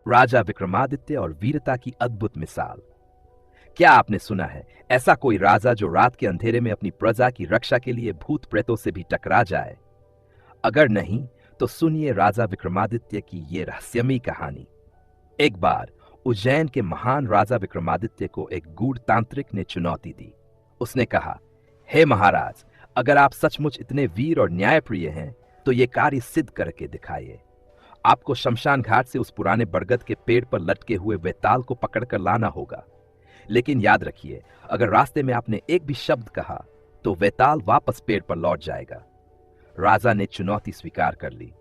राजा विक्रमादित्य और वीरता की अद्भुत मिसाल। क्या आपने सुना है ऐसा कोई राजा जो रात के अंधेरे में अपनी प्रजा की रक्षा के लिए भूत प्रेतों से भी टकरा जाए? अगर नहीं तो सुनिए राजा विक्रमादित्य की ये रहस्यमयी कहानी। एक बार उज्जैन के महान राजा विक्रमादित्य को एक गूढ़ तांत्रिक ने चुनौती दी। उसने कहा, हे महाराज, अगर आप सचमुच इतने वीर और न्यायप्रिय हैं तो ये कार्य सिद्ध करके दिखाइए। आपको शमशान घाट से उस पुराने बरगद के पेड़ पर लटके हुए वेताल को पकड़कर लाना होगा। लेकिन याद रखिए, अगर रास्ते में आपने एक भी शब्द कहा तो वेताल वापस पेड़ पर लौट जाएगा। राजा ने चुनौती स्वीकार कर ली।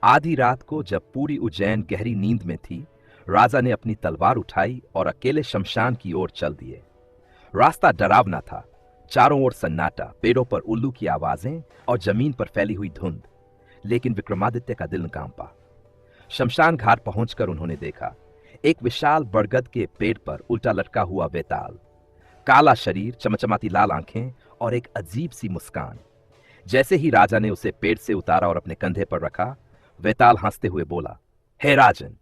आधी रात को जब पूरी उज्जैन गहरी नींद में थी, राजा ने अपनी तलवार उठाई और अकेले शमशान की ओर चल दिए। रास्ता डरावना था, चारों ओर सन्नाटा, पेड़ों पर उल्लू की आवाजें और जमीन पर फैली हुई धुंध। लेकिन विक्रमादित्य का दिल न कांपा। शमशान घाट पहुंचकर उन्होंने देखा एक विशाल बरगद के पेड़ पर उल्टा लटका हुआ वेताल, काला शरीर, चमचमाती लाल आंखें और एक अजीब सी मुस्कान। जैसे ही राजा ने उसे पेड़ से उतारा और अपने कंधे पर रखा, वेताल हंसते हुए बोला, हे राजन,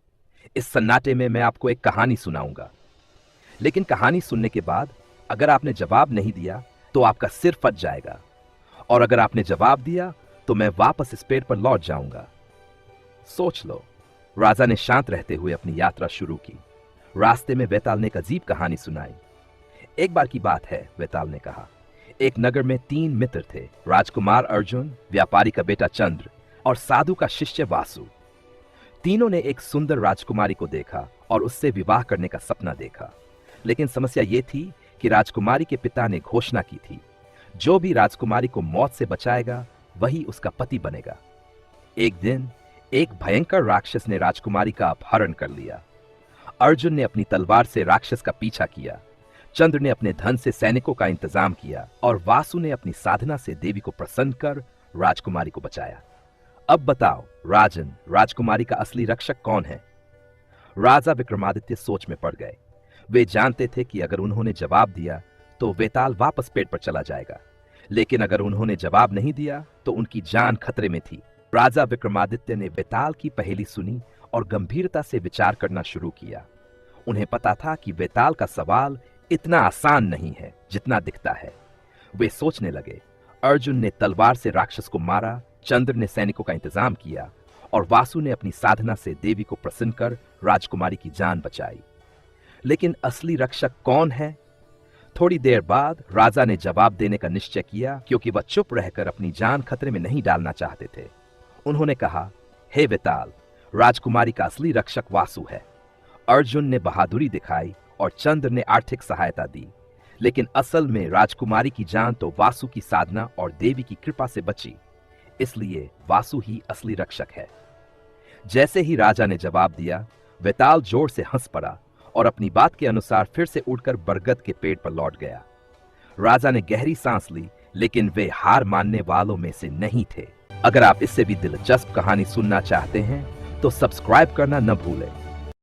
इस सन्नाटे में मैं आपको एक कहानी सुनाऊंगा। लेकिन कहानी सुनने के बाद अगर आपने जवाब नहीं दिया तो आपका सिर फट जाएगा, और अगर आपने जवाब दिया तो मैं वापस इस पेड़ पर लौट जाऊंगा। सोच लो। राजा ने शांत रहते हुए अपनी यात्रा शुरू की। रास्ते में वेताल ने एक अजीब कहानी सुनाई। एक बार की बात है, वेताल ने कहा, एक नगर में 3 मित्र थे, राजकुमार अर्जुन, व्यापारी का बेटा चंद्र और साधु का शिष्य वासु। तीनों ने एक सुंदर राजकुमारी को देखा और उससे विवाह करने का सपना देखा। लेकिन समस्या यह थी कि राजकुमारी के पिता ने घोषणा की थी, जो भी राजकुमारी को मौत से बचाएगा वही उसका पति बनेगा। एक दिन एक भयंकर राक्षस ने राजकुमारी का अपहरण कर लिया। अर्जुन ने अपनी तलवार से राक्षस का पीछा किया, चंद्र ने अपने धन से सैनिकों का इंतजाम किया और वासु ने अपनी साधना से देवी को प्रसन्न कर राजकुमारी को बचाया। अब बताओ राजन, राजकुमारी का असली रक्षक कौन है? राजा विक्रमादित्य सोच में पड़ गए। वे जानते थे कि अगर उन्होंने जवाब दिया तो वेताल वापस पेड़ पर चला जाएगा, लेकिन अगर उन्होंने जवाब नहीं दिया तो उनकी जान खतरे में थी। राजा विक्रमादित्य ने वेताल की पहेली सुनी और गंभीरता से विचार करना शुरू किया। उन्हें पता था कि वेताल का सवाल इतना आसान नहीं है जितना दिखता है। वे सोचने लगे, अर्जुन ने तलवार से राक्षस को मारा, चंद्र ने सैनिकों का इंतजाम किया और वासु ने अपनी साधना से देवी को प्रसन्न कर राजकुमारी की जान बचाई। लेकिन असली रक्षक कौन है? थोड़ी देर बाद राजा ने जवाब देने का निश्चय किया, क्योंकि वह चुप रहकर अपनी जान खतरे में नहीं डालना चाहते थे। उन्होंने कहा, हे वेताल, राजकुमारी का असली रक्षक वासु है। अर्जुन ने बहादुरी दिखाई और चंद्र ने आर्थिक सहायता दी, लेकिन असल में राजकुमारी की जान तो वासु की साधना और देवी की कृपा से बची। इसलिए वासु ही असली रक्षक है। जैसे ही राजा ने जवाब दिया, वेताल जोर से हंस पड़ा और अपनी बात के अनुसार फिर से उड़कर बरगद के पेड़ पर लौट गया। राजा ने गहरी सांस ली, लेकिन वे हार मानने वालों में से नहीं थे। अगर आप इससे भी दिलचस्प कहानी सुनना चाहते हैं तो सब्सक्राइब करना न भूलें।